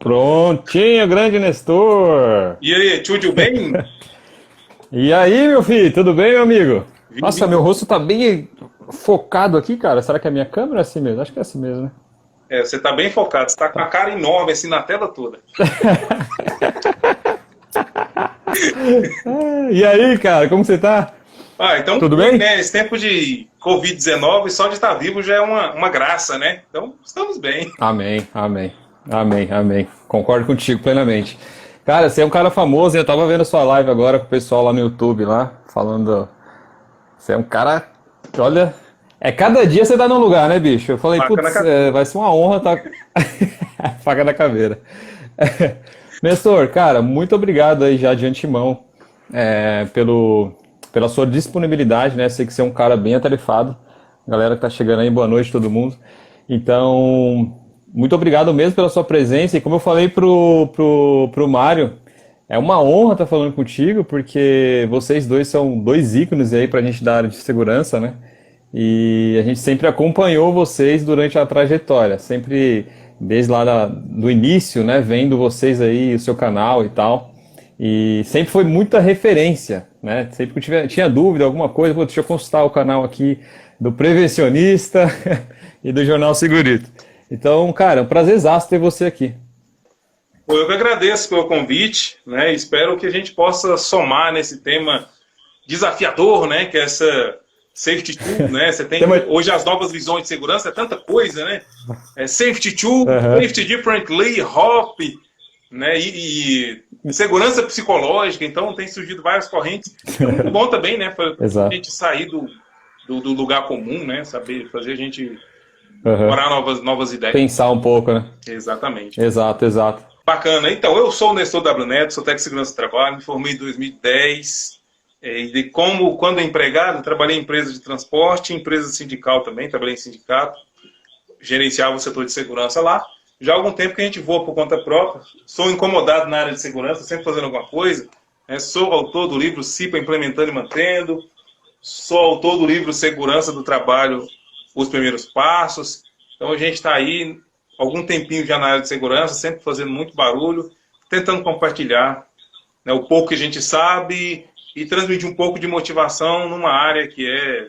Prontinho, grande Nestor! E aí, tudo bem? E aí, meu filho, tudo bem, meu amigo? Vim, Nossa, meu vim. rosto tá bem focado aqui, cara. Será que a minha câmera é assim mesmo? Acho que é assim mesmo, né? Você tá bem focado, você tá com a cara enorme assim na tela toda. E aí, cara, como você tá? Então, Tudo bem, bem? né? Esse tempo de Covid-19, só de estar vivo já é uma graça, né? Então, estamos bem. Amém, amém, amém, amém. Concordo contigo plenamente. Cara, você é um cara famoso, hein? Eu tava vendo sua live agora com o pessoal lá no YouTube, lá, falando. Você é um cara que, olha. É cada dia você tá num lugar, né, bicho? Eu falei, Faca na putz, caveira. vai ser uma honra estar. Faca na caveira. Nestor, cara, muito obrigado aí já de antemão pela sua disponibilidade, né? Sei que você é um cara bem atarefado. Galera que tá chegando aí, boa noite todo mundo. Então, muito obrigado mesmo pela sua presença. E como eu falei pro Mário, é uma honra estar falando contigo, porque vocês dois são dois ícones aí pra gente da área de segurança, né? E a gente sempre acompanhou vocês durante a trajetória, sempre desde lá do início, né, vendo vocês aí, o seu canal e tal. E sempre foi muita referência, né? Sempre que eu tinha dúvida, alguma coisa, deixa eu consultar o canal aqui do Prevencionista e do Jornal Segurito. Então, cara, é um prazerzaço ter você aqui. Pô, eu que agradeço pelo convite, né? Espero que a gente possa somar nesse tema desafiador, né? Que é essa safety tool, né? Você Tem tem uma... hoje as novas visões de segurança, é tanta coisa, né? Safety tool, Uhum. safety differently, hop, né? E segurança psicológica, então tem surgido várias correntes. É muito bom também, né? Para a Exato. gente sair do lugar comum, né? Saber fazer a gente Uhum. explorar novas ideias. Pensar um pouco, né? Exatamente. Exato, exato. Bacana. Então, eu sou o Nestor W. Neto, sou técnico de segurança do trabalho, me formei em 2010. Quando empregado, trabalhei em empresa de transporte, empresa sindical também, trabalhei em sindicato, gerenciava o setor de segurança lá. Já há algum tempo que a gente voa por conta própria, sou incomodado na área de segurança, sempre fazendo alguma coisa. Sou autor do livro CIPA Implementando e Mantendo, sou autor do livro Segurança do Trabalho, Os Primeiros Passos. Então a gente está aí algum tempinho já na área de segurança, sempre fazendo muito barulho, tentando compartilhar, né, o pouco que a gente sabe e transmitir um pouco de motivação numa área que é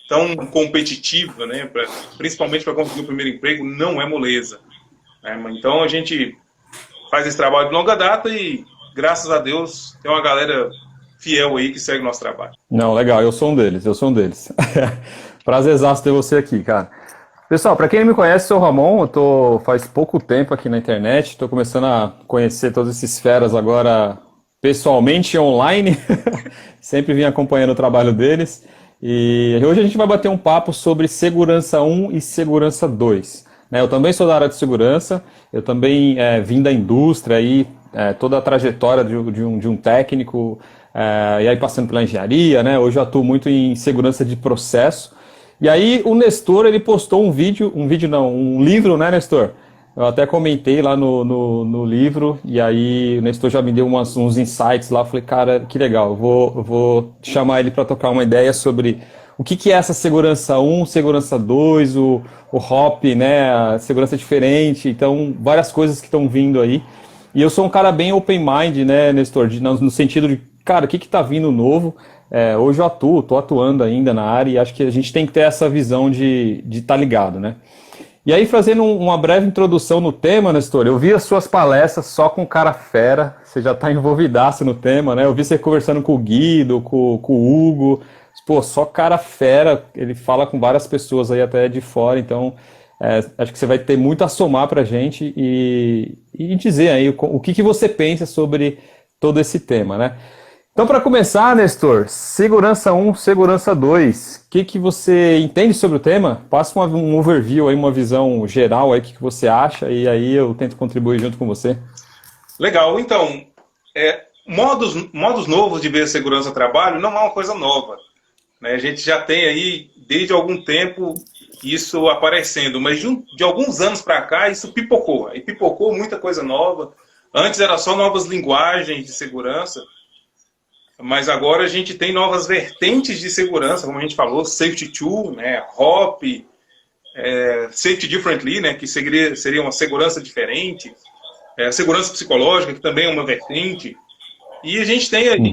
tão competitiva, né, principalmente para conseguir o primeiro emprego, não é moleza. Né? Então a gente faz esse trabalho de longa data e, graças a Deus, tem uma galera fiel aí que segue o nosso trabalho. Não, legal, eu sou um deles, eu sou um deles. Prazerzaço ter você aqui, cara. Pessoal, para quem não me conhece, sou o Ramon, eu tô faz pouco tempo aqui na internet, estou começando a conhecer todas essas feras agora pessoalmente online, sempre vim acompanhando o trabalho deles, e hoje a gente vai bater um papo sobre segurança um e segurança 2. Né? Eu também sou da área de segurança, eu também vim da indústria, aí, toda a trajetória de um técnico, e aí passando pela engenharia, né? Hoje eu atuo muito em segurança de processo. E aí o Nestor, ele postou um livro, né, Nestor? Eu até comentei lá no livro, e aí o Nestor já me deu uns insights lá, eu falei, cara, que legal, eu vou chamar ele para tocar uma ideia sobre o que é essa segurança um, segurança 2, o HOP, né, a segurança diferente, então várias coisas que estão vindo aí. E eu sou um cara bem open mind, né, Nestor, no sentido de, cara, o que está vindo novo? Hoje eu tô atuando ainda na área e acho que a gente tem que ter essa visão de estar ligado, né? E aí, fazendo uma breve introdução no tema, Nestor, eu vi as suas palestras só com cara fera, você já está envolvidaço no tema, né? Eu vi você conversando com o Guido, com o Hugo, pô, só cara fera, ele fala com várias pessoas aí até de fora, então acho que você vai ter muito a somar pra gente e dizer aí o que você pensa sobre todo esse tema, né? Então, para começar, Nestor, segurança um, segurança 2, o que você entende sobre o tema? Passa um overview, aí, uma visão geral, aí, o que você acha, e aí eu tento contribuir junto com você. Legal, então, modos novos de ver a segurança do trabalho não é uma coisa nova. Né? A gente já tem aí, desde algum tempo, isso aparecendo, mas de alguns anos para cá, isso pipocou. E pipocou muita coisa nova. Antes era só novas linguagens de segurança, mas agora a gente tem novas vertentes de segurança, como a gente falou, Safety Tool, né, HOP, Safety Differently, né, que seria uma segurança diferente. a segurança psicológica, que também é uma vertente. E a gente tem aí,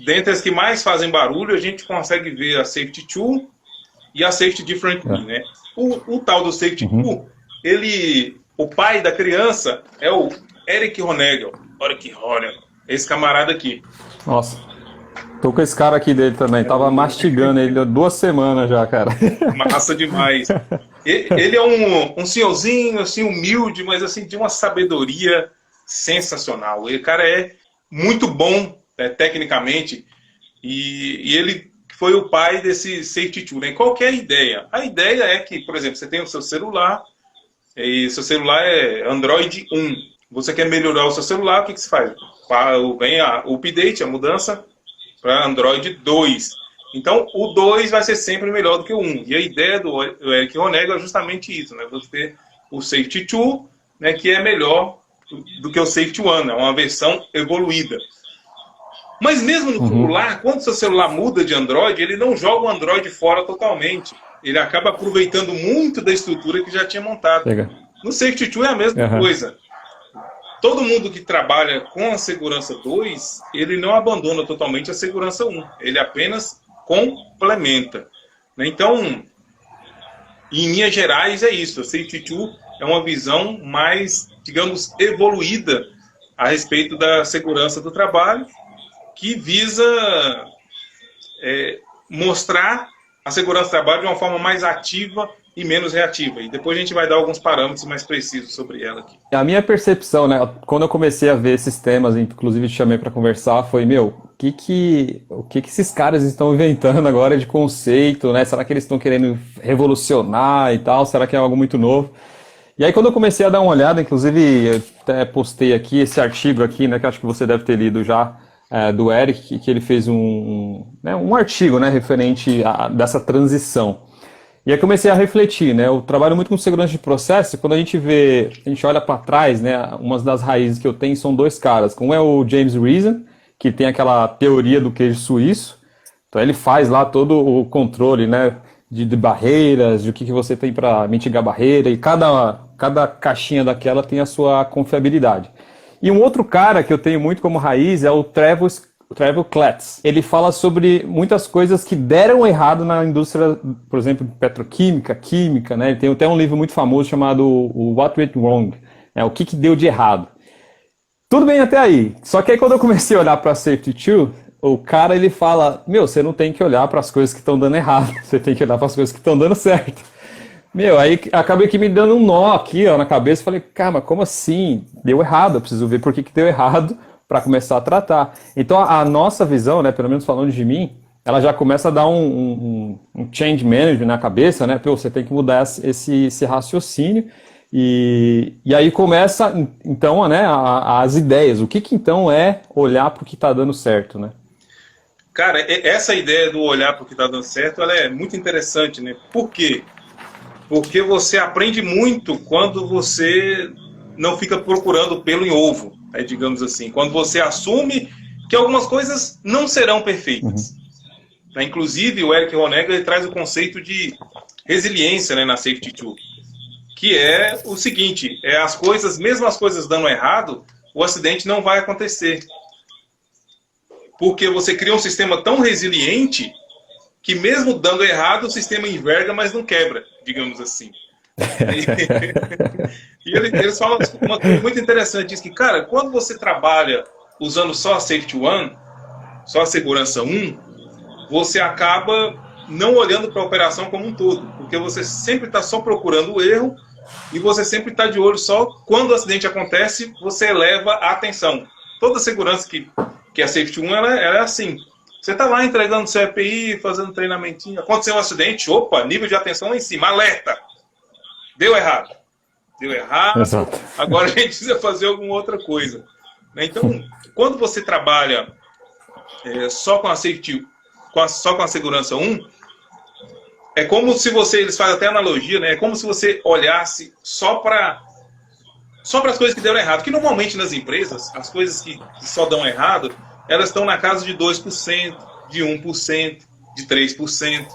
dentre as que mais fazem barulho, a gente consegue ver a Safety Tool e a Safety Differently, né? O tal do Safety Tool, o pai da criança é o Eric Honegel. Esse camarada aqui. Nossa, tô com esse cara aqui dele também, tava mastigando ele há 2 semanas já, cara. Massa demais. Ele é um senhorzinho, assim, humilde, mas assim, de uma sabedoria sensacional. O cara é muito bom, tecnicamente, e ele foi o pai desse Safety Tool, né? Qual que é a ideia? A ideia é que, por exemplo, você tem o seu celular, e seu celular é Android 1. Você quer melhorar o seu celular, o que você faz? Vem o update, a mudança, para Android 2. Então, o 2 vai ser sempre melhor do que o 1. E a ideia do Eric Honegger é justamente isso, né? Você ter o Safety Tool, né, que é melhor do que o Safety One, é uma versão evoluída. Mas mesmo no celular, quando o seu celular muda de Android, ele não joga o Android fora totalmente. Ele acaba aproveitando muito da estrutura que já tinha montado. No Safety Tool é a mesma coisa. Todo mundo que trabalha com a segurança 2, ele não abandona totalmente a segurança 1. Ele apenas complementa. Então, em linhas gerais, é isso. A Safety Tool é uma visão mais, digamos, evoluída a respeito da segurança do trabalho, que visa mostrar a segurança do trabalho de uma forma mais ativa e menos reativa. E depois a gente vai dar alguns parâmetros mais precisos sobre ela aqui. A minha percepção, né, quando eu comecei a ver esses temas, inclusive te chamei para conversar, foi, o que esses caras estão inventando agora de conceito, né? Será que eles estão querendo revolucionar e tal? Será que é algo muito novo? E aí quando eu comecei a dar uma olhada, inclusive eu até postei aqui esse artigo aqui, né, que acho que você deve ter lido já, do Eric, que ele fez um artigo, né, referente dessa transição. E aí comecei a refletir, né? Eu trabalho muito com segurança de processo, e quando a gente olha para trás, né? Uma das raízes que eu tenho são 2 caras. Um é o James Reason, que tem aquela teoria do queijo suíço. Então ele faz lá todo o controle, né? De barreiras, de o que você tem para mitigar barreira, e cada caixinha daquela tem a sua confiabilidade. E um outro cara que eu tenho muito como raiz é o Trevor Kletz. Ele fala sobre muitas coisas que deram errado na indústria, por exemplo, petroquímica, química, né? Ele tem até um livro muito famoso chamado What Went Wrong, né? O que deu de errado. Tudo bem até aí. Só que aí quando eu comecei a olhar para a Safety Tool, o cara ele fala, você não tem que olhar para as coisas que estão dando errado, você tem que olhar para as coisas que estão dando certo. Aí acabei aqui me dando um nó aqui, ó, na cabeça, falei, cara, mas como assim? Deu errado, eu preciso ver por que deu errado, para começar a tratar. Então a nossa visão, né, pelo menos falando de mim, ela já começa a dar um change management na cabeça, né? Você tem que mudar esse raciocínio e aí começa então, né, as ideias. O que então é olhar para o que está dando certo, né? Cara, essa ideia do olhar para o que está dando certo, ela é muito interessante, né? Por quê? Porque você aprende muito quando você não fica procurando pelo em ovo. Digamos assim, quando você assume que algumas coisas não serão perfeitas. Inclusive, o Eric Honegger ele traz o conceito de resiliência, né, na Safety Tool, que é o seguinte, mesmo as coisas dando errado, o acidente não vai acontecer. Porque você cria um sistema tão resiliente que mesmo dando errado, o sistema enverga, mas não quebra, digamos assim. E eles falam uma coisa muito interessante, diz que, cara, quando você trabalha usando só a Safety One, só a segurança 1, você acaba não olhando para a operação como um todo, porque você sempre está só procurando o erro e você sempre está de olho só quando o acidente acontece, você eleva a atenção. Toda segurança que a Safety 1 ela é assim. Você está lá entregando seu EPI, fazendo treinamentinho, aconteceu um acidente, opa, nível de atenção lá em cima, alerta! Deu errado. Exato. Agora a gente precisa fazer alguma outra coisa. Então, quando você trabalha só com a safety, só com a segurança 1, é como se eles fazem até analogia, né? É como se você olhasse só para as coisas que deram errado. Que normalmente nas empresas, as coisas que só dão errado, elas estão na casa de 2%, de 1%, de 3%.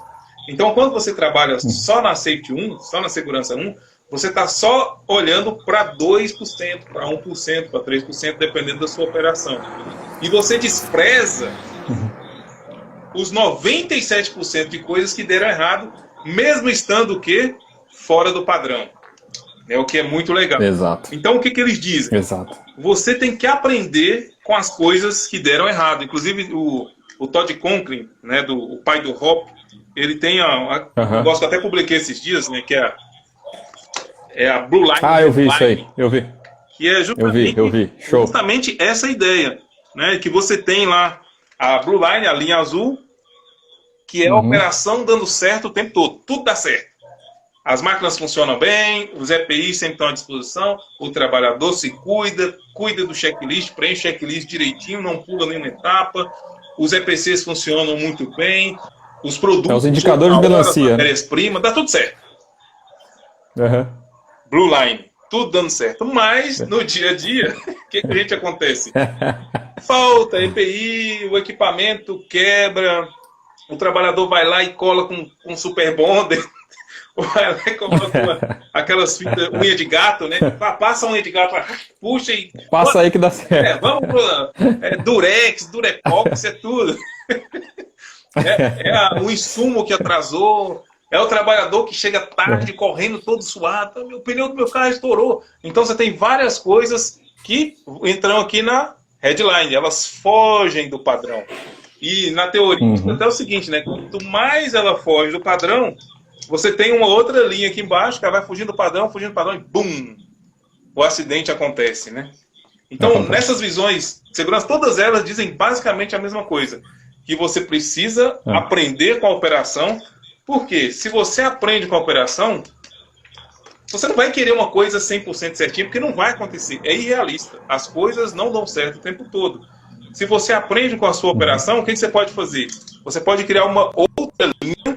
Então, quando você trabalha só na Safety 1, só na segurança 1, você está só olhando para 2%, para 1%, para 3%, dependendo da sua operação. E você despreza os 97% de coisas que deram errado, mesmo estando o quê? Fora do padrão. O que é muito legal. Exato. Então, o que eles dizem? Exato. Você tem que aprender com as coisas que deram errado. Inclusive, o Todd Conklin, né, o pai do Hop, ele tem um negócio que eu até publiquei esses dias, né, que é a Blue Line. Ah, eu vi isso aí. Eu vi. Que é eu vi. Show. Justamente essa ideia, né, que você tem lá a Blue Line, a linha azul, que é a operação dando certo o tempo todo. Tudo dá certo. As máquinas funcionam bem, os EPIs sempre estão à disposição, o trabalhador se cuida do checklist, preenche o checklist direitinho, não pula nenhuma etapa, os EPCs funcionam muito bem, os produtos... Os indicadores de melancia. Matérias-primas, dá tudo certo. Blue Line, tudo dando certo. Mas, no dia a dia, o que a gente acontece? Falta EPI, o equipamento quebra, o trabalhador vai lá e cola com super bonder, vai lá e coloca aquelas fitas, unha de gato, né? Passa a unha de gato, puxa e... Passa aí que dá certo. Vamos pro Durex, Durepox, é tudo. O insumo que atrasou, é o trabalhador que chega tarde, correndo todo suado, o pneu do meu carro estourou. Então você tem várias coisas que entram aqui na headline, elas fogem do padrão. E na teoria, até o seguinte, né? Quanto mais ela foge do padrão, você tem uma outra linha aqui embaixo, que ela vai fugindo do padrão, e bum! O acidente acontece, né? Então, nessas visões de segurança, todas elas dizem basicamente a mesma coisa. Que você precisa aprender com a operação. Porque se você aprende com a operação, você não vai querer uma coisa 100% certinha, porque não vai acontecer. É irrealista. As coisas não dão certo o tempo todo. Se você aprende com a sua operação, o que você pode fazer? Você pode criar uma outra linha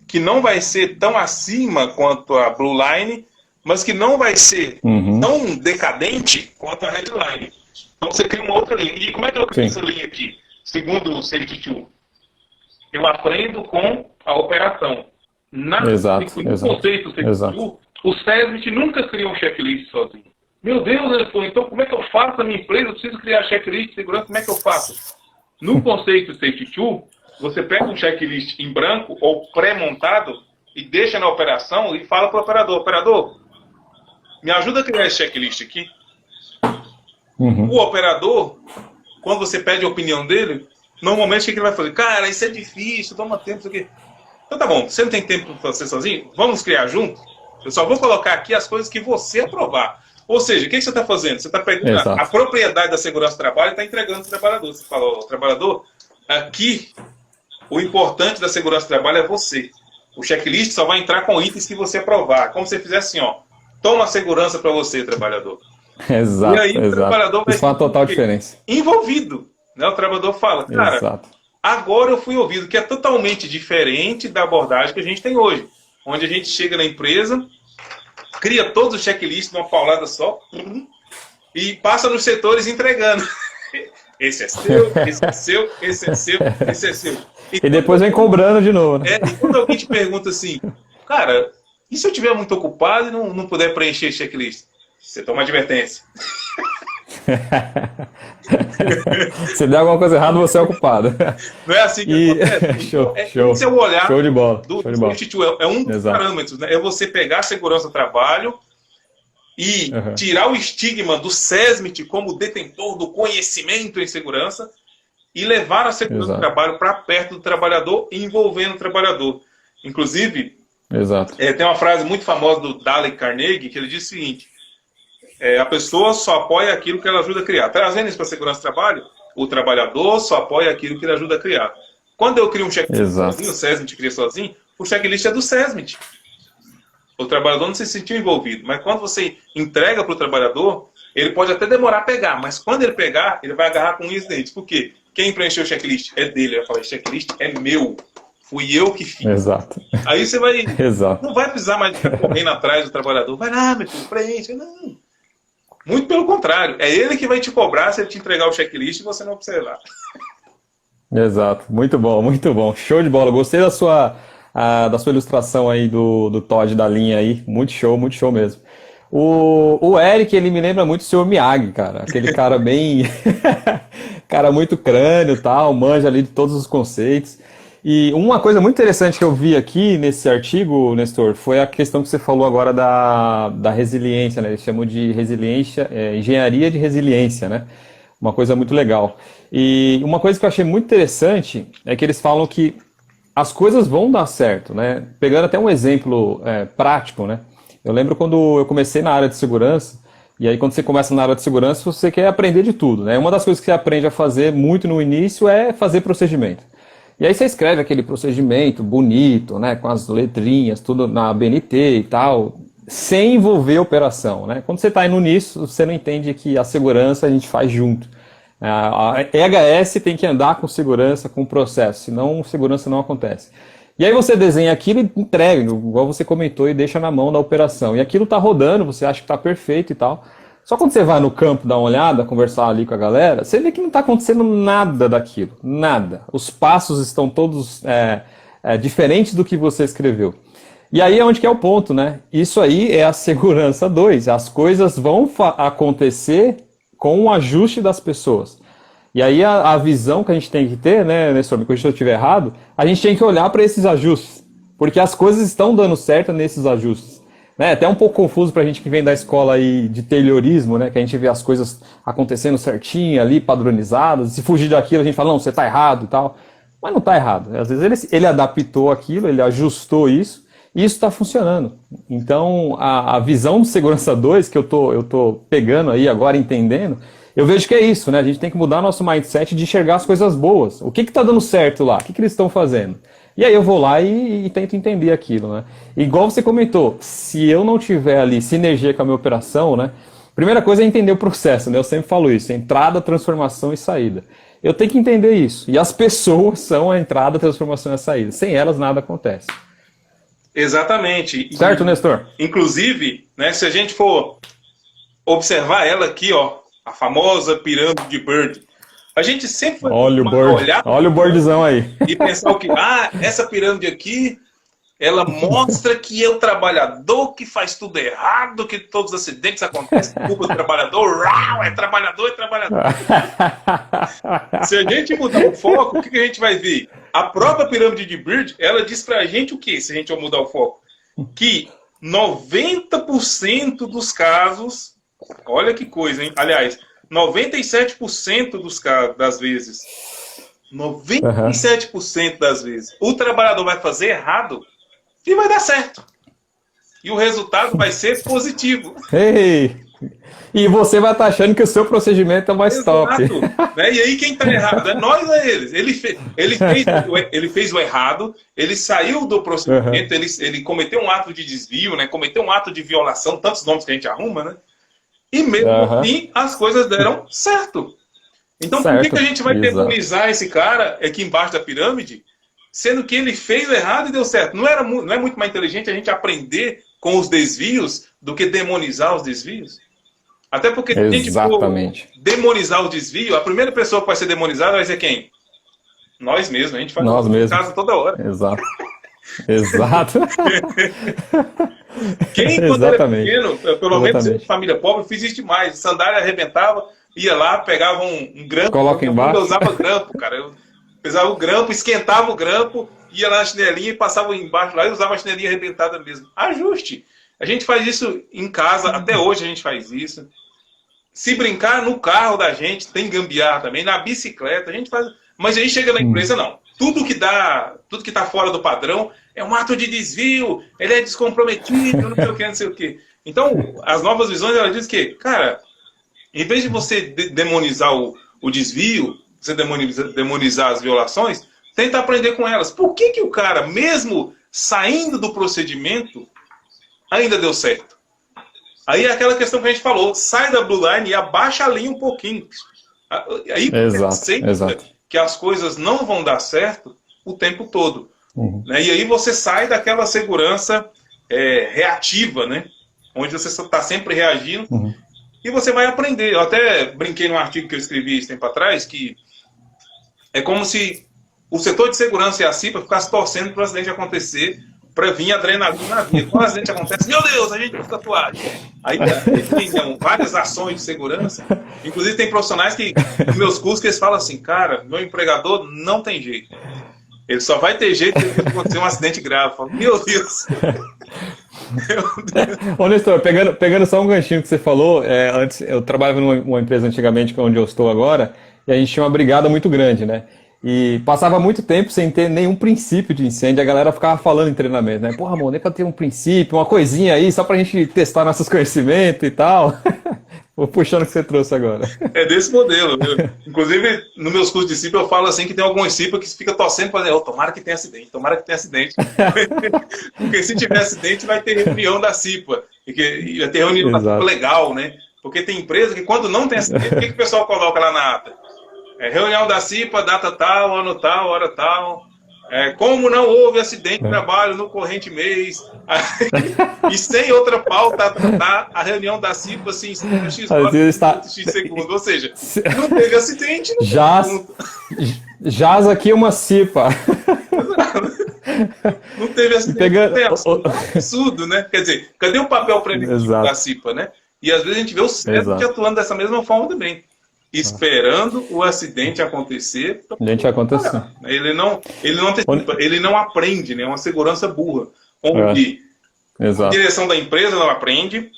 que não vai ser tão acima quanto a Blue Line, mas que não vai ser tão decadente quanto a Headline. Então você cria uma outra linha. E como é que eu crio essa linha aqui? Segundo o Safety Tool, eu aprendo com a operação. No conceito Safety Tool, o SESMIT nunca criou um checklist sozinho. Meu Deus, ele falou, então como é que eu faço a minha empresa? Eu preciso criar checklist de segurança, como é que eu faço? No conceito Safety Tool, você pega um checklist em branco ou pré-montado e deixa na operação e fala para o operador, operador, me ajuda a criar esse checklist aqui. O operador, quando você pede a opinião dele, normalmente o que ele vai fazer? Cara, isso é difícil, toma tempo, isso aqui. Então tá bom, você não tem tempo para fazer sozinho? Vamos criar junto? Eu só vou colocar aqui as coisas que você aprovar. Ou seja, o que você está fazendo? Você está pegando a propriedade da segurança do trabalho e está entregando para o trabalhador. Você fala, ó, trabalhador, aqui o importante da segurança do trabalho é você. O checklist só vai entrar com itens que você aprovar. Como se você fizesse assim, ó, toma a segurança para você, trabalhador. Exato, e aí o trabalhador vai isso faz uma total diferença. Envolvido. Né? O trabalhador fala, cara, agora eu fui ouvido, que é totalmente diferente da abordagem que a gente tem hoje. Onde a gente chega na empresa, cria todos os checklists numa paulada só e passa nos setores entregando. Esse é seu, esse é seu, esse é seu, esse é seu. E depois vem cobrando de novo. Né? E quando alguém te pergunta assim, cara, e se eu estiver muito ocupado e não puder preencher checklist? Você toma advertência. Se der alguma coisa errada, você é o culpado. Não é assim que acontece? Show. Esse é o olhar show de bola. do Safety Tool. É um dos parâmetros. Né? É você pegar a segurança do trabalho e tirar o estigma do SESMIT como detentor do conhecimento em segurança e levar a segurança do trabalho para perto do trabalhador, envolvendo o trabalhador. Inclusive, tem uma frase muito famosa do Dale Carnegie, que ele diz o seguinte, a pessoa só apoia aquilo que ela ajuda a criar. Trazendo isso para a segurança do trabalho, o trabalhador só apoia aquilo que ele ajuda a criar. Quando eu crio um checklist sozinho, o SESMIT cria sozinho, o checklist é do SESMIT. O trabalhador não se sentiu envolvido. Mas quando você entrega para o trabalhador, ele pode até demorar a pegar, mas quando ele pegar, ele vai agarrar com unhas e dentes. Por quê? Quem preencheu o checklist é dele. Ele vai falar, checklist é meu. Fui eu que fiz. Aí você vai... Não vai precisar mais ficar correndo atrás do trabalhador. Vai lá, meu filho, preenche. Não. Muito pelo contrário. É ele que vai te cobrar se ele te entregar o checklist e você não observar. Exato. Muito bom, muito bom. Show de bola. Gostei da sua da sua ilustração aí do Todd da linha aí. Muito show mesmo. O Eric, ele me lembra muito o Sr. Miyagi, cara. Aquele cara bem... cara muito crânio e tal, manja ali de todos os conceitos. E uma coisa muito interessante que eu vi aqui nesse artigo, Nestor, foi a questão que você falou agora da resiliência, né? Eles chamam de resiliência, engenharia de resiliência, né? Uma coisa muito legal. E uma coisa que eu achei muito interessante é que eles falam que as coisas vão dar certo, né? Pegando até um exemplo prático, né? Eu lembro quando eu comecei na área de segurança, e aí quando você começa na área de segurança, você quer aprender de tudo, né? Uma das coisas que você aprende a fazer muito no início é fazer procedimento. E aí você escreve aquele procedimento bonito, né? Com as letrinhas, tudo na ABNT e tal, sem envolver operação, né? Quando você está indo nisso, você não entende que a segurança a gente faz junto. A EHS tem que andar com segurança, com o processo, senão segurança não acontece. E aí você desenha aquilo e entrega, igual você comentou, e deixa na mão da operação. E aquilo está rodando, você acha que está perfeito e tal. Só quando você vai no campo dar uma olhada, conversar ali com a galera, você vê que não está acontecendo nada daquilo, nada. Os passos estão todos diferentes do que você escreveu. E aí é onde que é o ponto, né? Isso aí é a segurança 2. As coisas vão acontecer com o ajuste das pessoas. E aí a visão que a gente tem que ter, né, Nestor, me corrija se eu estiver errado, a gente tem que olhar para esses ajustes, porque as coisas estão dando certo nesses ajustes. Né? Até um pouco confuso para a gente que vem da escola aí de Taylorismo, né, que a gente vê as coisas acontecendo certinho ali, padronizadas, se fugir daquilo a gente fala, não, você está errado e tal. Mas não está errado. Às vezes ele adaptou aquilo, ele ajustou isso, e isso está funcionando. Então, a visão do Segurança 2, que eu tô pegando aí agora, entendendo, eu vejo que é isso, né? A gente tem que mudar nosso mindset de enxergar as coisas boas. O que está dando certo lá? O que eles estão fazendo? E aí eu vou lá e tento entender aquilo, né? Igual você comentou, se eu não tiver ali sinergia com a minha operação, né? Primeira coisa é entender o processo, né? Eu sempre falo isso, entrada, transformação e saída. Eu tenho que entender isso. E as pessoas são a entrada, a transformação e a saída. Sem elas, nada acontece. Exatamente. Certo, Nestor? Inclusive, né, se a gente for observar ela aqui, ó, a famosa pirâmide de Bird, a gente sempre vai olhar olha o Birdzão aí e pensar o que? Essa pirâmide aqui, ela mostra que é o trabalhador que faz tudo errado, que todos os acidentes acontecem por culpa do trabalhador. É trabalhador, é trabalhador. Se a gente mudar o foco, o que a gente vai ver? A própria pirâmide de Bird, ela diz pra gente o que, se a gente mudar o foco? Que 90% dos casos, olha que coisa, hein? Aliás, 97% dos casos, das vezes, 97% das vezes, o trabalhador vai fazer errado e vai dar certo. E o resultado vai ser positivo. Ei! E você vai estar achando que o seu procedimento é mais top. Né? E aí quem está errado? É nós ou é eles? Ele fez o errado, ele saiu do procedimento, ele cometeu um ato de desvio, né? Cometeu um ato de violação, tantos nomes que a gente arruma, né? E mesmo assim as coisas deram certo. Então por que a gente vai demonizar esse cara aqui embaixo da pirâmide, sendo que ele fez o errado e deu certo? Não é muito mais inteligente a gente aprender com os desvios do que demonizar os desvios? Até porque se a gente for demonizar o desvio, a primeira pessoa que vai ser demonizada vai ser quem? Nós mesmos, a gente faz nós mesmos. Casa toda hora. Exato. Exato. Quem, quando era pequeno, pelo menos em família pobre, fiz isso demais. Sandália arrebentava, ia lá, pegava um grampo. Coloca embaixo. Eu usava grampo, cara. Eu pesava o grampo, esquentava o grampo, ia lá na chinelinha e passava embaixo lá e usava a chinelinha arrebentada mesmo. Ajuste. A gente faz isso em casa, até hoje a gente faz isso. Se brincar no carro da gente, tem gambiarra também, na bicicleta, a gente faz. Mas aí chega na empresa, não. Tudo que está fora do padrão é um ato de desvio, ele é descomprometido, não sei o que, não sei o que. Então, as novas visões, ela diz que, cara, em vez de você demonizar o desvio, você demonizar as violações, tenta aprender com elas. Por que o cara, mesmo saindo do procedimento, ainda deu certo? Aí é aquela questão que a gente falou, sai da blue line e abaixa a linha um pouquinho. Aí exato. Que as coisas não vão dar certo o tempo todo. Né? E aí você sai daquela segurança reativa, né? Onde você está sempre reagindo, e você vai aprender. Eu até brinquei num artigo que eu escrevi esse tempo atrás, que é como se o setor de segurança e a CIPA ficassem torcendo para o acidente acontecer, para vir adrenalina na vida. Quando o acidente acontece, meu Deus, a gente usa tatuagem. Aí tem várias ações de segurança. Inclusive tem profissionais que, nos meus cursos, que eles falam assim, cara, meu empregador não tem jeito. Ele só vai ter jeito se acontecer um acidente grave. Eu falo, meu Deus. Ô, Nestor, pegando só um ganchinho que você falou, antes eu trabalhava numa empresa antigamente, que é onde eu estou agora, e a gente tinha uma brigada muito grande, né? E passava muito tempo sem ter nenhum princípio de incêndio, a galera ficava falando em treinamento, né? Porra, Ramon, nem pra ter um princípio, uma coisinha aí, só pra gente testar nossos conhecimentos e tal. Vou puxando o que você trouxe agora. É desse modelo. Inclusive, nos meus cursos de CIPA, eu falo assim que tem alguns CIPA que fica torcendo para dizer, oh, tomara que tenha acidente, tomara que tenha acidente. Porque se tiver acidente, vai ter reunião da CIPA. E vai ter reunião da CIPA legal, né? Porque tem empresa que quando não tem acidente, o que o pessoal coloca lá na ata? Reunião da CIPA, data tal, ano tal, hora tal. Como não houve acidente de trabalho no corrente mês. E sem outra pauta, a reunião da CIPA assim, X segundo. Ou seja, não teve acidente, não Jaz aqui uma CIPA. Não teve acidente. É absurdo, né? Quer dizer, cadê o papel preventivo da CIPA, né? E às vezes a gente vê o CERT atuando dessa mesma forma também. Esperando o acidente acontecer. Ele não aprende, né? É uma segurança burra. Onde a direção da empresa não aprende,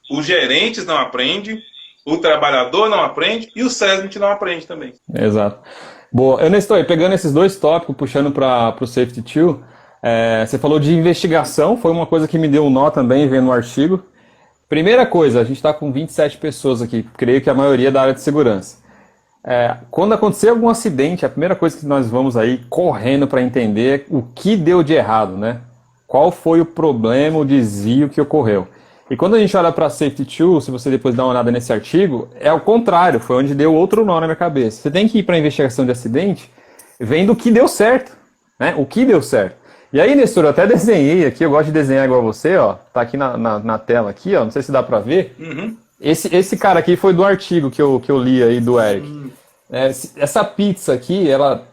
os gerentes não aprendem, o trabalhador não aprende e o SESMIT não aprende também. Exato. Boa, Nestor, pegando esses dois tópicos, puxando para o Safety 2, você falou de investigação, foi uma coisa que me deu um nó também vendo o artigo. Primeira coisa, a gente está com 27 pessoas aqui, creio que a maioria é da área de segurança. Quando acontecer algum acidente, a primeira coisa que nós vamos aí correndo para entender o que deu de errado, né? Qual foi o problema, o desvio que ocorreu. E quando a gente olha para a Safety 2, se você depois dá uma olhada nesse artigo, é o contrário, foi onde deu outro nó na minha cabeça. Você tem que ir para a investigação de acidente vendo o que deu certo, né? O que deu certo. E aí, Nestor, eu até desenhei aqui, eu gosto de desenhar igual você, ó. Tá aqui na tela aqui, ó. Não sei se dá pra ver. Uhum. Esse cara aqui foi do artigo que eu li aí do Eric. Essa pizza aqui,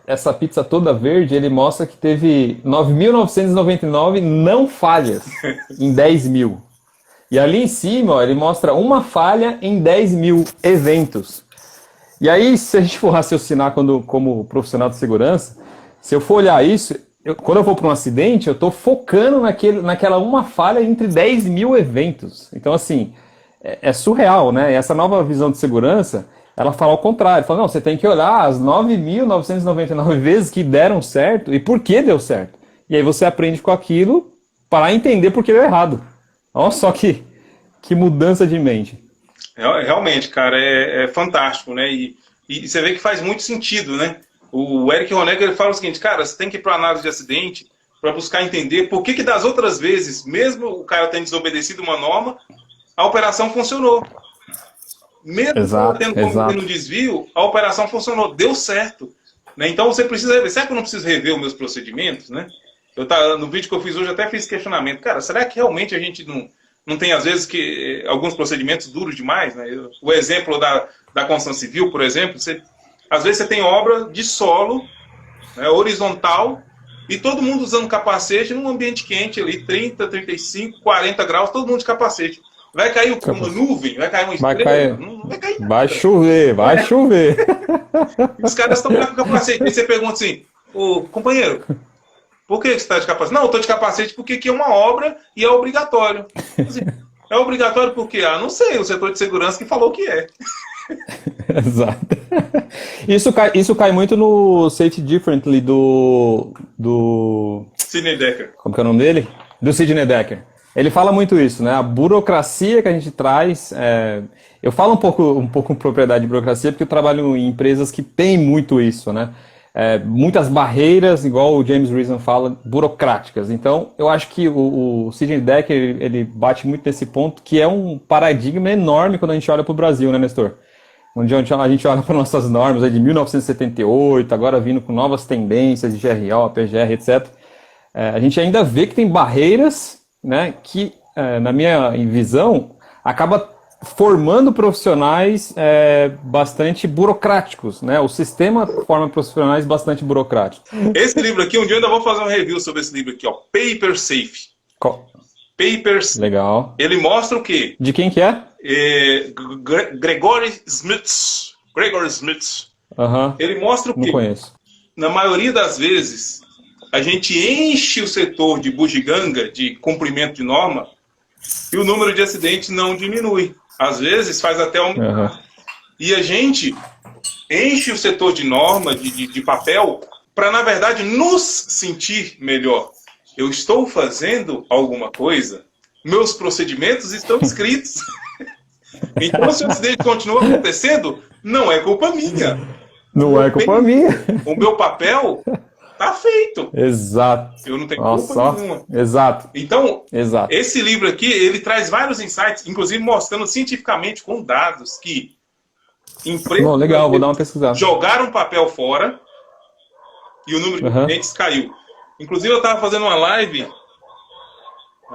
essa pizza toda verde, ele mostra que teve 9.999 não falhas em 10 mil. E ali em cima, ó, ele mostra uma falha em 10 mil eventos. E aí, se a gente for raciocinar como profissional de segurança, se eu for olhar isso... Quando eu vou para um acidente, eu estou focando naquela uma falha entre 10 mil eventos. Então, assim, é surreal, né? E essa nova visão de segurança, ela fala ao contrário. Fala, não, você tem que olhar as 9.999 vezes que deram certo e por que deu certo. E aí você aprende com aquilo para entender por que deu errado. Olha só que mudança de mente. Realmente, cara, é fantástico, né? E você vê que faz muito sentido, né? O Eric Honegger, ele fala o seguinte, cara, você tem que ir para análise de acidente para buscar entender por que das outras vezes, mesmo o cara tendo desobedecido uma norma, a operação funcionou. Mesmo tendo cometido um desvio, a operação funcionou, deu certo. Né? Então você precisa rever. Será que eu não preciso rever os meus procedimentos? Né? No vídeo que eu fiz hoje, eu até fiz questionamento. Cara, será que realmente a gente não tem, às vezes, alguns procedimentos duros demais? Né? O exemplo da construção civil, por exemplo, às vezes você tem obra de solo, né, horizontal, e todo mundo usando capacete num ambiente quente ali, 30, 35, 40 graus, todo mundo de capacete. Vai cair uma nuvem? Vai cair uma estrela? Não vai cair nada. Vai chover. E os caras estão com capacete. Aí você pergunta assim, ô companheiro, por que você está de capacete? Não, eu estou de capacete porque aqui é uma obra e é obrigatório. Assim, é obrigatório porque, não sei, o setor de segurança que falou que é. Exato. Isso cai muito no Safety Differently do Sidney Dekker. Como que é o nome dele? Do Sidney Dekker. Ele fala muito isso, né? A burocracia que a gente traz. Eu falo um pouco com propriedade de burocracia porque eu trabalho em empresas que têm muito isso, né? Muitas barreiras, igual o James Reason fala, burocráticas. Então, eu acho que o Sidney Dekker, ele bate muito nesse ponto, que é um paradigma enorme quando a gente olha para o Brasil, né, Nestor? Onde a gente olha para nossas normas aí de 1978, agora vindo com novas tendências de GRO, PGR, etc. A gente ainda vê que tem barreiras, né, que, na minha visão, acaba formando profissionais bastante burocráticos, né? O sistema forma profissionais bastante burocráticos. Esse livro aqui, um dia eu ainda vou fazer um review sobre esse livro aqui, ó, Paper Safe. Papers. Legal. Ele mostra o quê? De quem que é? Gregory Smith. Gregory Smith. Ele mostra o quê? Não conheço. Na maioria das vezes, a gente enche o setor de bugiganga, de cumprimento de norma, e o número de acidentes não diminui. Às vezes faz até aumentar. E a gente enche o setor de norma, de papel, para, na verdade, nos sentir melhor. Eu estou fazendo alguma coisa, meus procedimentos estão escritos. Então, se o acidente continua acontecendo, não é culpa minha. Não é culpa minha. O meu papel está feito. Exato. Eu não tenho culpa nenhuma. Exato. Então, esse livro aqui, ele traz vários insights, inclusive mostrando cientificamente com dados que empresas legal, vou dar uma pesquisada. Jogaram papel fora e o número de acidentes caiu. Inclusive, eu estava fazendo uma live.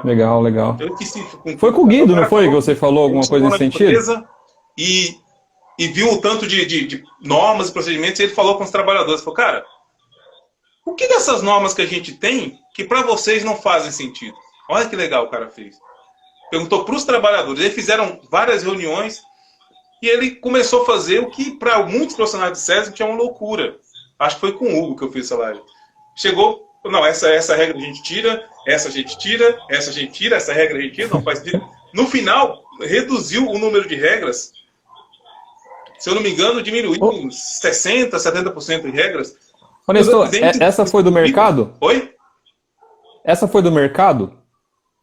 Legal. Eu esqueci, foi com o Guido, não foi? Que você falou alguma coisa nesse sentido? E viu o tanto de normas e procedimentos, e ele falou com os trabalhadores. Falou, cara, o que dessas normas que a gente tem que para vocês não fazem sentido? Olha que legal o cara fez. Perguntou para os trabalhadores. Eles fizeram várias reuniões e ele começou a fazer o que para muitos profissionais de SESC tinha uma loucura. Acho que foi com o Hugo que eu fiz essa live. Chegou, não, essa regra a gente tira, essa a gente tira, essa a gente tira, essa regra a gente tira, não faz sentido. No final, reduziu o número de regras. Se eu não me engano, diminuiu 60%, 70% de regras. Nestor, essa foi do mercado? Oi? Essa foi do mercado?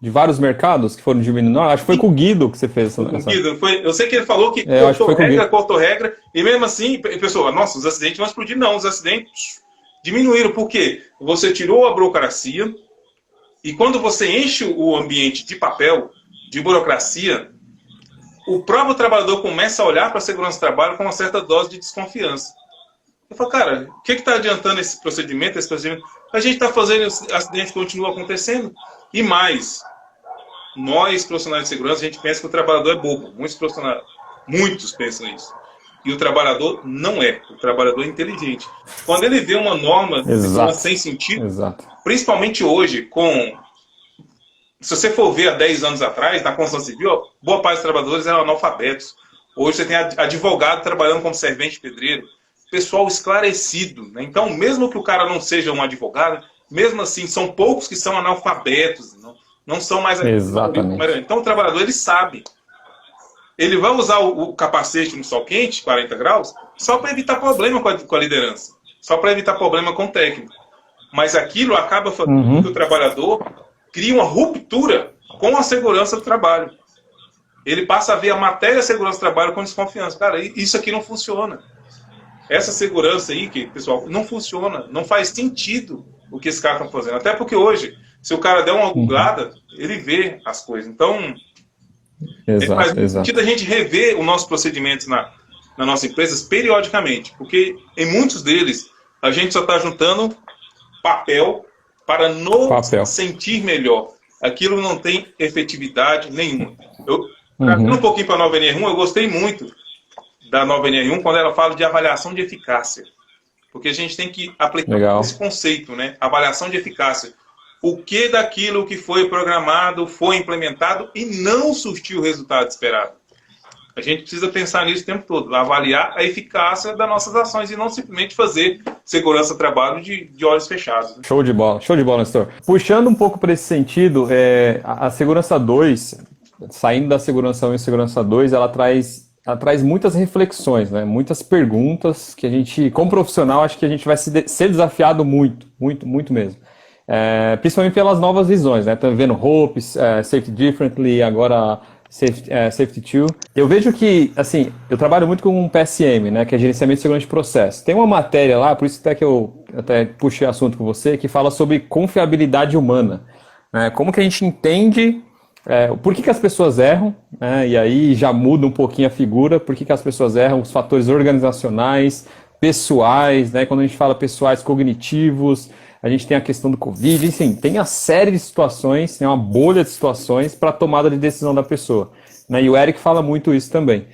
De vários mercados que foram diminuindo? Não, acho que foi com o Guido que você fez essa. Guido, eu sei que ele falou que cortou regra, e mesmo assim, pessoal, nossa, os acidentes vão explodir. Não, os acidentes diminuíram. Por quê? Você tirou a burocracia, e quando você enche o ambiente de papel, de burocracia, o próprio trabalhador começa a olhar para a segurança do trabalho com uma certa dose de desconfiança. Eu falo, cara, o que está adiantando esse procedimento, A gente está fazendo, o acidente continua acontecendo. E mais, nós, profissionais de segurança, a gente pensa que o trabalhador é bobo. Muitos pensam isso. E o trabalhador não é. O trabalhador é inteligente. Quando ele vê uma norma sem sentido, principalmente hoje, se você for ver há 10 anos atrás, na Constituição Civil, boa parte dos trabalhadores eram analfabetos. Hoje você tem advogado trabalhando como servente pedreiro. Pessoal esclarecido, né? Então, mesmo que o cara não seja um advogado, mesmo assim, são poucos que são analfabetos, não são mais exatamente. Então, o trabalhador, ele sabe. Ele vai usar o capacete no sol quente, 40 graus, só para evitar problema com a liderança, só para evitar problema com o técnico. Mas aquilo acaba fazendo com que o trabalhador crie uma ruptura com a segurança do trabalho. Ele passa a ver a matéria segurança do trabalho com desconfiança. Cara, isso aqui não funciona. Essa segurança aí, pessoal, não funciona. Não faz sentido o que esses caras estão fazendo. Até porque hoje, se o cara der uma googlada, ele vê as coisas. Então, faz sentido a gente rever os nossos procedimentos na nossa empresa periodicamente. Porque em muitos deles, a gente só está juntando papel para nos sentir melhor. Aquilo não tem efetividade nenhuma. Trazendo um pouquinho para a nova NR1, eu gostei muito da nova NR1 quando ela fala de avaliação de eficácia. Porque a gente tem que aplicar esse conceito, né? Avaliação de eficácia. O que daquilo que foi programado, foi implementado e não surtiu o resultado esperado. A gente precisa pensar nisso o tempo todo, avaliar a eficácia das nossas ações e não simplesmente fazer segurança do trabalho de olhos fechados. Né? Show de bola, Nestor. Puxando um pouco para esse sentido, a segurança 2, saindo da segurança 1 e segurança 2, ela traz muitas reflexões, né? Muitas perguntas que a gente, como profissional, acho que a gente vai ser desafiado muito mesmo. Principalmente pelas novas visões, né? Estamos vendo Hope, Safety Differently, agora Safety 2. Eu vejo que, assim, eu trabalho muito com um PSM, né? Que é Gerenciamento de Segurança de Processo. Tem uma matéria lá, por isso até que eu puxei assunto com você, que fala sobre confiabilidade humana. Né? Como que a gente entende... por que as pessoas erram, né? E aí já muda um pouquinho a figura, por que as pessoas erram, os fatores organizacionais, pessoais, né? Quando a gente fala pessoais cognitivos, a gente tem a questão do Covid, enfim, tem a série de situações, tem uma bolha de situações para a tomada de decisão da pessoa. né? E o Eric fala muito isso também.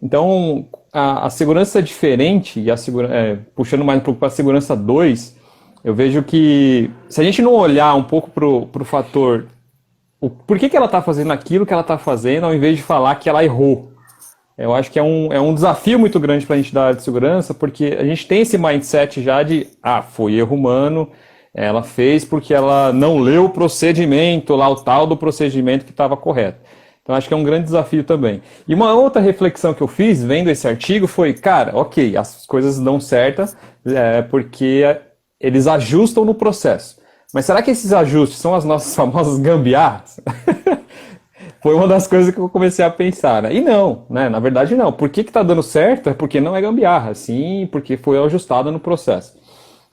Então, a segurança diferente, e puxando mais um pouco para a segurança 2, eu vejo que se a gente não olhar um pouco para o fator, por que ela está fazendo aquilo que ela está fazendo, ao invés de falar que ela errou. Eu acho que é um desafio muito grande para a gente da área de segurança, porque a gente tem esse mindset já de, foi erro humano, ela fez porque ela não leu o procedimento, lá o tal do procedimento que estava correto. Então acho que é um grande desafio também. E uma outra reflexão que eu fiz vendo esse artigo foi, cara, ok, as coisas dão certas porque eles ajustam no processo. Mas será que esses ajustes são as nossas famosas gambiarras? Foi uma das coisas que eu comecei a pensar, né? E não, né? Na verdade não. Por que está dando certo? É porque não é gambiarra, sim, porque foi ajustado no processo.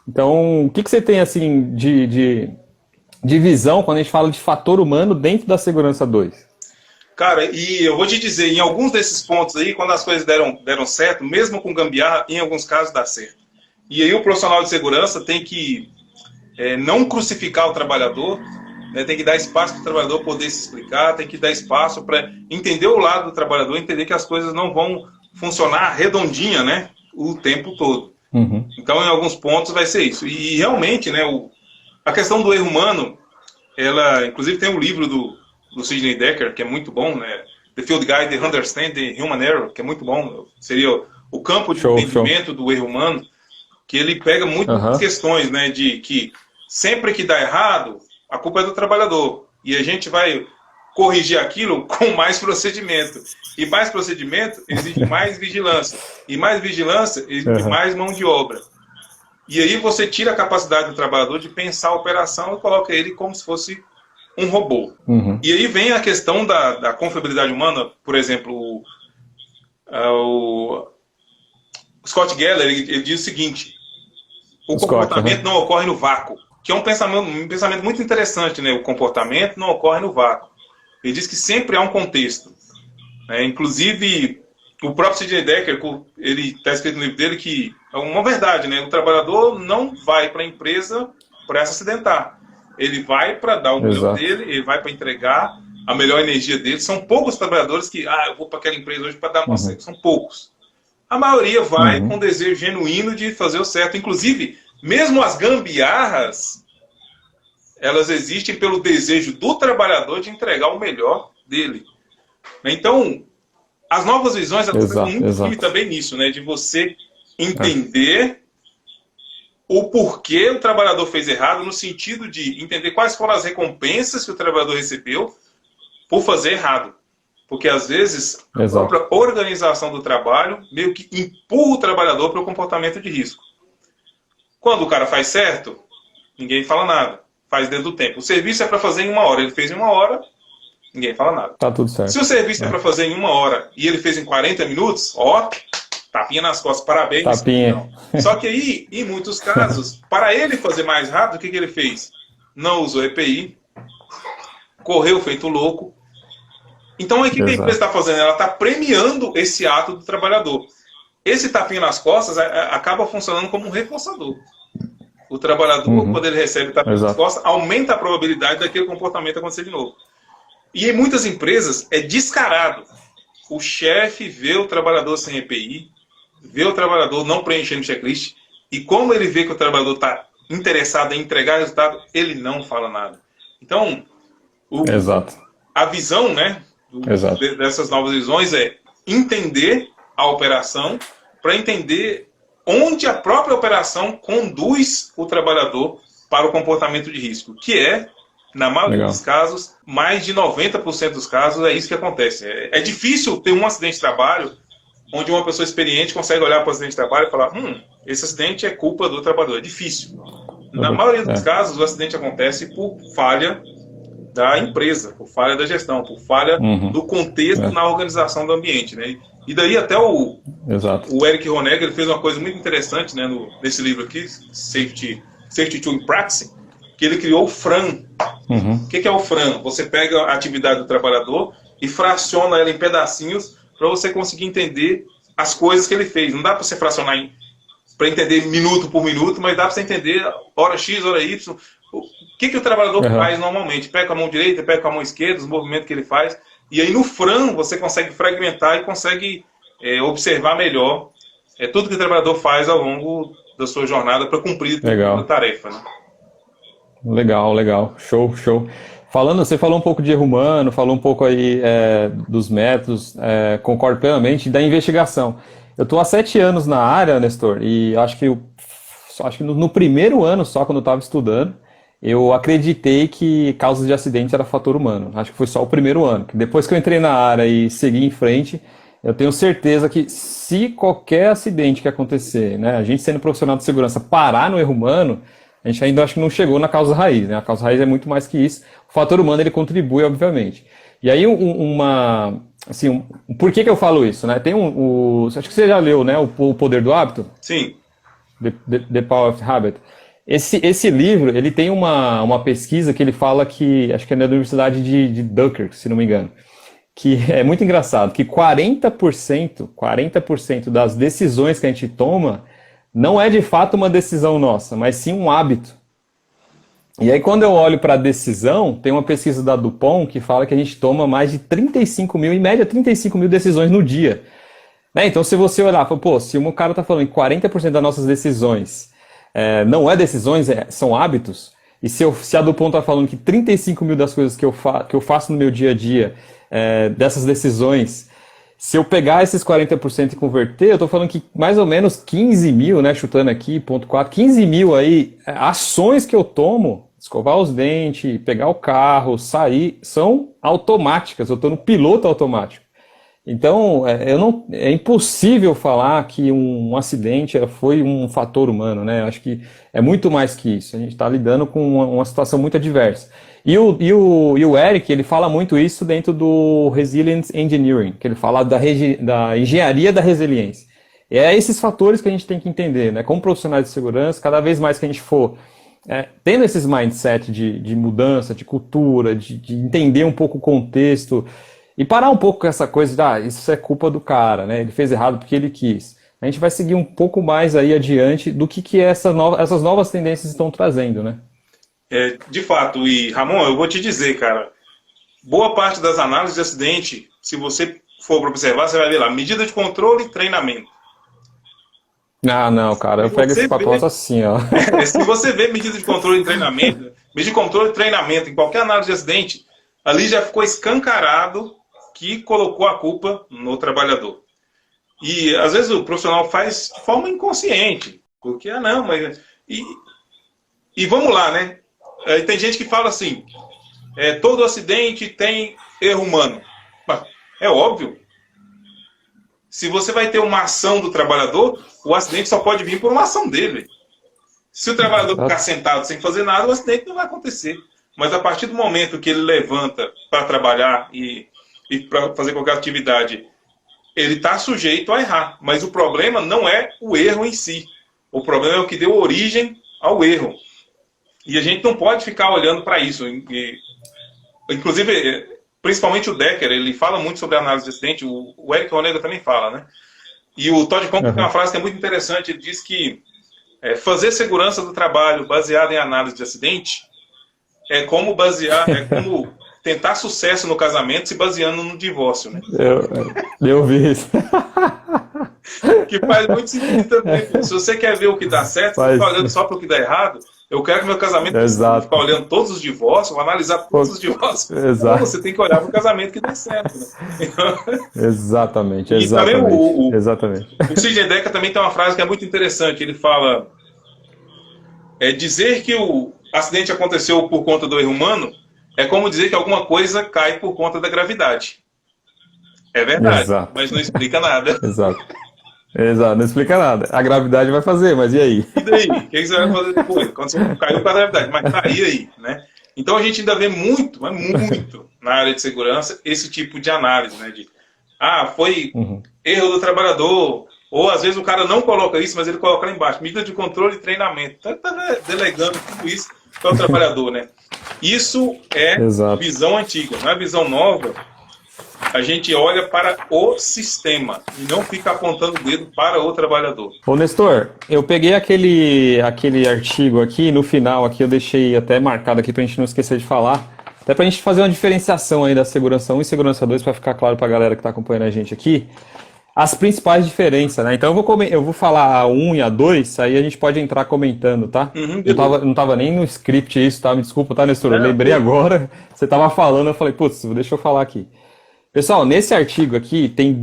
Então, o que você tem assim de visão quando a gente fala de fator humano dentro da segurança 2? Cara, e eu vou te dizer, em alguns desses pontos aí, quando as coisas deram certo, mesmo com gambiarra, em alguns casos dá certo. E aí o profissional de segurança tem que não crucificar o trabalhador, né, tem que dar espaço para o trabalhador poder se explicar, tem que dar espaço para entender o lado do trabalhador, entender que as coisas não vão funcionar redondinha, né, o tempo todo. Uhum. Então, em alguns pontos vai ser isso. E realmente, né, a questão do erro humano, ela, inclusive tem um livro do Sidney Dekker, que é muito bom, né, The Field Guide to Understand the Human Error, que é muito bom, seria o campo de entendimento do erro humano, que ele pega muitas questões, né, de que sempre que dá errado, a culpa é do trabalhador. E a gente vai corrigir aquilo com mais procedimento. E mais procedimento exige mais vigilância. E mais vigilância exige mais mão de obra. E aí você tira a capacidade do trabalhador de pensar a operação e coloca ele como se fosse um robô. Uhum. E aí vem a questão da confiabilidade humana. Por exemplo, o Scott Geller, ele diz o seguinte: o comportamento não ocorre no vácuo. Que é um pensamento muito interessante, né? O comportamento não ocorre no vácuo. Ele diz que sempre há um contexto. Inclusive, o próprio Sidney Dekker, ele está escrito no livro dele que é uma verdade, né? O trabalhador não vai para a empresa para se acidentar. Ele vai para dar o melhor dele, ele vai para entregar a melhor energia dele. São poucos trabalhadores que, eu vou para aquela empresa hoje para dar uma certa. São poucos. A maioria vai com desejo genuíno de fazer o certo. Inclusive, mesmo as gambiarras, elas existem pelo desejo do trabalhador de entregar o melhor dele. Então, as novas visões estão muito firmes também nisso, né? De você entender o porquê o trabalhador fez errado, no sentido de entender quais foram as recompensas que o trabalhador recebeu por fazer errado. Porque, às vezes, a própria organização do trabalho meio que empurra o trabalhador para o comportamento de risco. Quando o cara faz certo, ninguém fala nada. Faz dentro do tempo. O serviço é para fazer em 1 hora. Ele fez em 1 hora, ninguém fala nada. Tá tudo certo. Se o serviço é para fazer em 1 hora e ele fez em 40 minutos, tapinha nas costas, parabéns. Tapinha. Só que aí, em muitos casos, para ele fazer mais rápido, o que ele fez? Não usou EPI, correu feito louco. Então, aí, o que a empresa está fazendo? Ela está premiando esse ato do trabalhador. Esse tapinha nas costas acaba funcionando como um reforçador. O trabalhador, quando ele recebe o tapinha nas costas, aumenta a probabilidade daquele comportamento acontecer de novo. E em muitas empresas é descarado. O chefe vê o trabalhador sem EPI, vê o trabalhador não preenchendo checklist, e como ele vê que o trabalhador está interessado em entregar resultado, ele não fala nada. Então, a visão, né, dessas novas visões é entender a operação para entender onde a própria operação conduz o trabalhador para o comportamento de risco, que é, na maioria dos casos, mais de 90% dos casos, é isso que acontece. É difícil ter um acidente de trabalho onde uma pessoa experiente consegue olhar para o acidente de trabalho e falar, esse acidente é culpa do trabalhador. É difícil. Na maioria dos casos, o acidente acontece por falha da empresa, por falha da gestão, por falha do contexto na organização do ambiente, né? E daí até o Eric Honegger, ele fez uma coisa muito interessante, né, nesse livro aqui, Safety Tool in Practice, que ele criou o FRAM. O que é o FRAM? Você pega a atividade do trabalhador e fraciona ela em pedacinhos para você conseguir entender as coisas que ele fez. Não dá para você fracionar para entender minuto por minuto, mas dá para você entender hora X, hora Y. O que o trabalhador faz normalmente? Pega com a mão direita, pega com a mão esquerda, os movimentos que ele faz. E aí no FRAM você consegue fragmentar e consegue observar melhor tudo que o trabalhador faz ao longo da sua jornada para cumprir a tarefa. Né? Legal, legal. Show, show. Você falou um pouco de erro humano, falou um pouco aí dos métodos, concordo plenamente, da investigação. Eu estou há 7 anos na área, Nestor, e acho que no primeiro ano só, quando eu estava estudando, eu acreditei que causas de acidente era fator humano. Acho que foi só o primeiro ano. Depois que eu entrei na área e segui em frente, eu tenho certeza que se qualquer acidente que acontecer, né, a gente sendo profissional de segurança parar no erro humano, a gente ainda acho que não chegou na causa raiz, né? A causa raiz é muito mais que isso. O fator humano, ele contribui, obviamente. E aí, por que eu falo isso, né? Tem acho que você já leu, né? O Poder do Hábito? Sim. The Power of Habit. Esse livro, ele tem uma pesquisa que ele fala que, acho que é na Universidade de Dunkirk, se não me engano, que é muito engraçado, que 40% das decisões que a gente toma não é de fato uma decisão nossa, mas sim um hábito. E aí quando eu olho para a decisão, tem uma pesquisa da Dupont que fala que a gente toma mais de 35 mil, em média 35 mil decisões no dia. Né? Então se você olhar, pô, se um cara está falando que 40% das nossas decisões não é decisões, são hábitos, e se a Dupont está falando que 35 mil das coisas que eu faço no meu dia a dia, dessas decisões, se eu pegar esses 40% e converter, eu estou falando que mais ou menos 15 mil, né, chutando aqui, 0,4, 15 mil aí, ações que eu tomo, escovar os dentes, pegar o carro, sair, são automáticas, eu estou no piloto automático. Então, é impossível falar que um acidente foi um fator humano, né? Acho que é muito mais que isso. A gente está lidando com uma situação muito adversa. E o Eric, ele fala muito isso dentro do Resilience Engineering, que ele fala da engenharia da resiliência. E é esses fatores que a gente tem que entender, né? Como profissionais de segurança, cada vez mais que a gente for tendo esses mindset de mudança, de cultura, de entender um pouco o contexto, e parar um pouco com essa coisa de, isso é culpa do cara, né? Ele fez errado porque ele quis. A gente vai seguir um pouco mais aí adiante do que essas novas tendências estão trazendo, né? De fato, e Ramon, eu vou te dizer, cara, boa parte das análises de acidente, se você for para observar, você vai ver lá, medida de controle e treinamento. Não, cara, eu pego esse pacote assim, ó. Se você vê medida de controle e treinamento, medida de controle e treinamento em qualquer análise de acidente, ali já ficou escancarado que colocou a culpa no trabalhador. E às vezes o profissional faz de forma inconsciente, porque, mas... E vamos lá, né? Tem gente que fala assim, todo acidente tem erro humano. É óbvio. Se você vai ter uma ação do trabalhador, o acidente só pode vir por uma ação dele. Se o trabalhador ficar sentado sem fazer nada, o acidente não vai acontecer. Mas a partir do momento que ele levanta para trabalhar e para fazer qualquer atividade, ele está sujeito a errar. Mas o problema não é o erro em si. O problema é o que deu origem ao erro. E a gente não pode ficar olhando para isso. Inclusive, principalmente o Decker, ele fala muito sobre a análise de acidente. O Eric Onega também fala, né? E o Todd Conk tem uma frase que é muito interessante. Ele diz que fazer segurança do trabalho baseada em análise de acidente é como tentar sucesso no casamento se baseando no divórcio, né? Eu vi isso. Que faz muito sentido também. Se você quer ver o que dá certo, você fica olhando só para o que dá errado. Eu quero que meu casamento ficar olhando todos os divórcios, vou analisar todos os divórcios. Então, você tem que olhar para o casamento que dá certo. Né? Então, exatamente. E também exatamente. O Sidney Dekker também tem uma frase que é muito interessante. Ele fala, dizer que o acidente aconteceu por conta do erro humano é como dizer que alguma coisa cai por conta da gravidade. É verdade, mas não explica nada. Exato, não explica nada. A gravidade vai fazer, mas e aí? E daí? O que você vai fazer depois? Quando você caiu com a gravidade, mas tá aí, né? Então a gente ainda vê muito, mas muito, na área de segurança, esse tipo de análise, né? Foi erro do trabalhador, ou às vezes o cara não coloca isso, mas ele coloca lá embaixo, medida de controle e treinamento. Então tá delegando tudo isso para o trabalhador, né? Isso é visão antiga, não é visão nova. A gente olha para o sistema e não fica apontando o dedo para o trabalhador. Ô Nestor, eu peguei aquele artigo aqui, no final aqui eu deixei até marcado aqui para a gente não esquecer de falar, Até para a gente fazer uma diferenciação aí da segurança 1 e segurança 2, para ficar claro para a galera que está acompanhando a gente aqui, as principais diferenças, né? Então eu vou falar a 1 e a 2, aí a gente pode entrar comentando, tá? Não tava nem no script isso, tá? Me desculpa, tá, Nestor? Eu lembrei agora, você tava falando, eu falei, putz, deixa eu falar aqui. Pessoal, nesse artigo aqui tem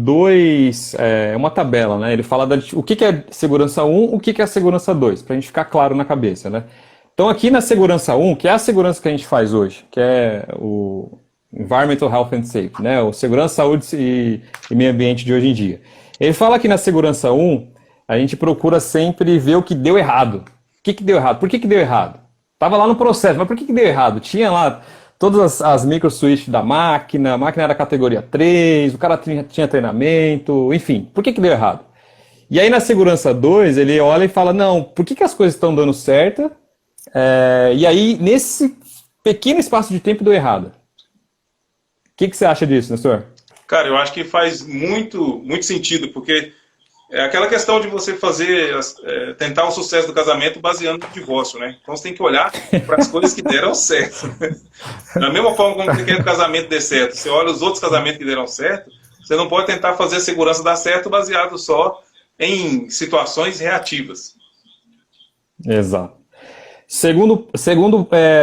uma tabela, né? Ele fala o que é segurança 1, o que é segurança 2, para a gente ficar claro na cabeça, né? Então aqui na segurança 1, que é a segurança que a gente faz hoje, que é o Environmental Health and Safety, né? O segurança, saúde e meio ambiente de hoje em dia. Ele fala que na segurança 1, a gente procura sempre ver o que deu errado. O que deu errado? Por que deu errado? Tava lá no processo, mas por que deu errado? Tinha lá todas as micro switches da máquina, a máquina era categoria 3, o cara tinha treinamento, enfim, por que deu errado? E aí na segurança 2, ele olha e fala, não, por que as coisas estão dando certo? E aí, nesse pequeno espaço de tempo, deu errado. O que você acha disso, Nestor? Cara, eu acho que faz muito sentido, porque é aquela questão de você tentar o sucesso do casamento baseando no divórcio, né? Então você tem que olhar para as coisas que deram certo. Da mesma forma como você quer que o casamento dê certo, você olha os outros casamentos que deram certo, você não pode tentar fazer a segurança dar certo baseado só em situações reativas. Exato. Segundo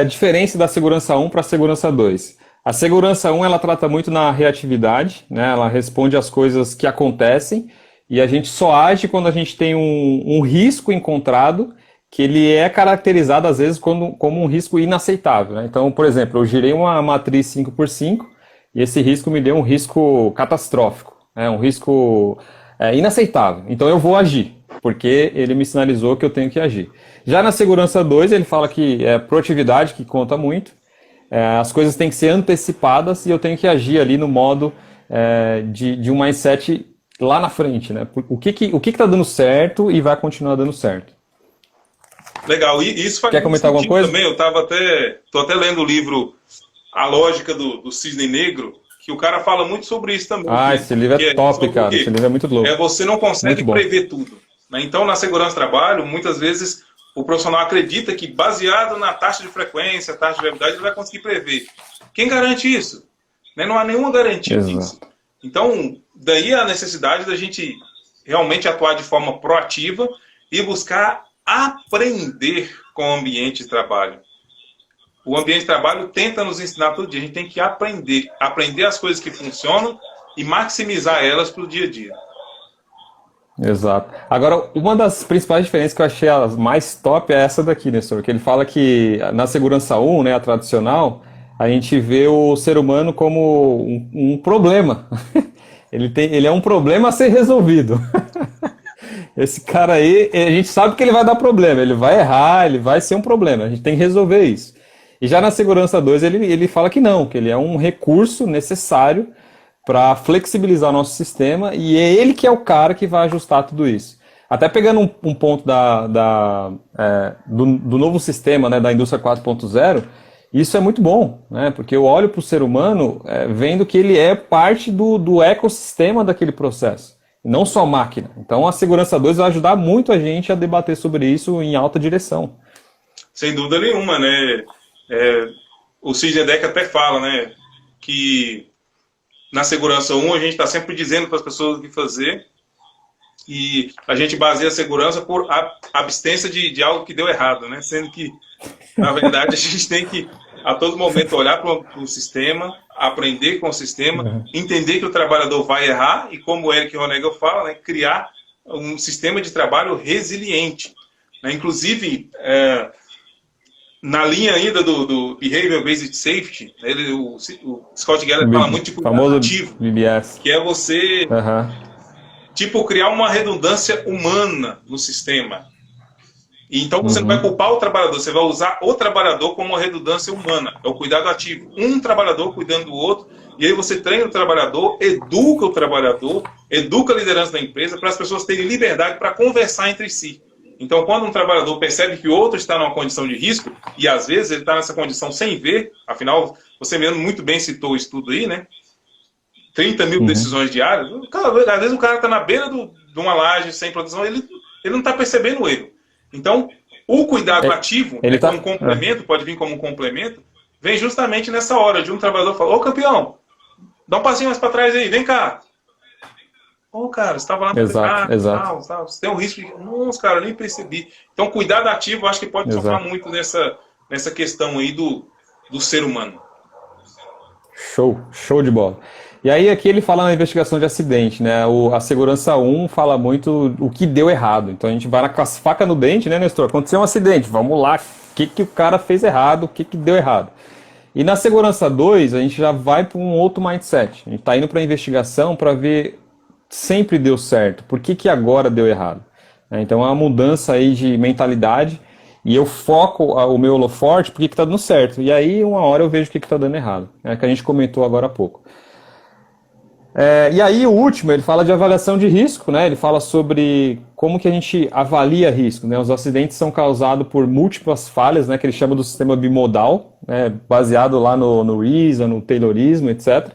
diferença da segurança 1 para a segurança 2. A segurança 1, ela trata muito na reatividade, né? Ela responde às coisas que acontecem e a gente só age quando a gente tem um risco encontrado que ele é caracterizado, às vezes, como um risco inaceitável, né? Então, por exemplo, eu girei uma matriz 5x5 e esse risco me deu um risco catastrófico, né? Um risco inaceitável. Então, eu vou agir, porque ele me sinalizou que eu tenho que agir. Já na segurança 2, ele fala que é proatividade que conta muito, as coisas têm que ser antecipadas e eu tenho que agir ali no modo de um mindset lá na frente, né? O que está dando certo e vai continuar dando certo. Legal, e isso faz Quer comentar alguma coisa? Também. Estou até lendo o livro A Lógica do Cisne Negro, que o cara fala muito sobre isso também. Esse livro é top, cara. Esse livro é muito louco. Você não consegue prever tudo, né? Então, na segurança do trabalho, muitas vezes o profissional acredita que, baseado na taxa de frequência, taxa de gravidade, ele vai conseguir prever. Quem garante isso? Né? Não há nenhuma garantia disso. Então, daí a necessidade da gente realmente atuar de forma proativa e buscar aprender com o ambiente de trabalho. O ambiente de trabalho tenta nos ensinar todo dia. A gente tem que aprender as coisas que funcionam e maximizar elas para o dia a dia. Exato. Agora, uma das principais diferenças que eu achei as mais top é essa daqui, Nestor, que ele fala que na segurança 1, né, a tradicional, a gente vê o ser humano como um problema. Ele é um problema a ser resolvido. Esse cara aí, a gente sabe que ele vai dar problema, ele vai errar, ele vai ser um problema, a gente tem que resolver isso. E já na segurança 2 ele fala que não, que ele é um recurso necessário para flexibilizar o nosso sistema e é ele que é o cara que vai ajustar tudo isso. Até pegando um ponto do novo sistema, né, da indústria 4.0, isso é muito bom, né, porque eu olho para o ser humano vendo que ele é parte do ecossistema daquele processo, não só máquina. Então a segurança 2 vai ajudar muito a gente a debater sobre isso em alta direção. Sem dúvida nenhuma, né? O Cisnedeck até fala, né, que na segurança 1 a gente está sempre dizendo para as pessoas o que fazer e a gente baseia a segurança por abstência de algo que deu errado, né? Sendo que, na verdade, a gente tem que a todo momento olhar para o sistema, aprender com o sistema, entender que o trabalhador vai errar e, como o Eric Honegger fala, né, criar um sistema de trabalho resiliente. Né? Inclusive, na linha ainda do Behavior Based Safety, o Scott Geller fala muito de cuidado ativo, BBS. que é você criar uma redundância humana no sistema. E então você não vai culpar o trabalhador, você vai usar o trabalhador como uma redundância humana, é o cuidado ativo. Um trabalhador cuidando do outro, e aí você treina o trabalhador, educa a liderança da empresa para as pessoas terem liberdade para conversar entre si. Então, quando um trabalhador percebe que o outro está numa condição de risco, e às vezes ele está nessa condição sem ver, afinal, você mesmo muito bem citou o estudo aí, né? 30 mil decisões diárias, às vezes o cara está na beira de uma laje sem proteção, ele não está percebendo o erro. Então, o cuidado ativo, como um complemento, pode vir como um complemento, vem justamente nessa hora de um trabalhador falar, ô campeão, dá um passinho mais para trás aí, vem cá. Ô, cara, você estava lá no Exato, exato, tal, você tem um risco de... Nossa, cara, eu nem percebi. Então, cuidado ativo, eu acho que pode sofrer exato. muito nessa questão aí do ser humano. Show, show de bola. E aí aqui ele fala na investigação de acidente, né? A segurança um fala muito o que deu errado. Então a gente vai com as facas no dente, né, Nestor? Aconteceu um acidente, vamos lá, o que o cara fez errado, o que deu errado. E na segurança 2 a gente já vai para um outro mindset. A gente está indo para a investigação para ver sempre deu certo, por que agora deu errado? Então é uma mudança aí de mentalidade e eu foco o meu holoforte porque que está dando certo. E aí uma hora eu vejo o que está dando errado. É que a gente comentou agora há pouco. E aí o último, ele fala de avaliação de risco, né? Ele fala sobre como que a gente avalia risco, né? Os acidentes são causados por múltiplas falhas, né? Que ele chama do sistema bimodal, né? Baseado lá no Reason, no Taylorismo, etc.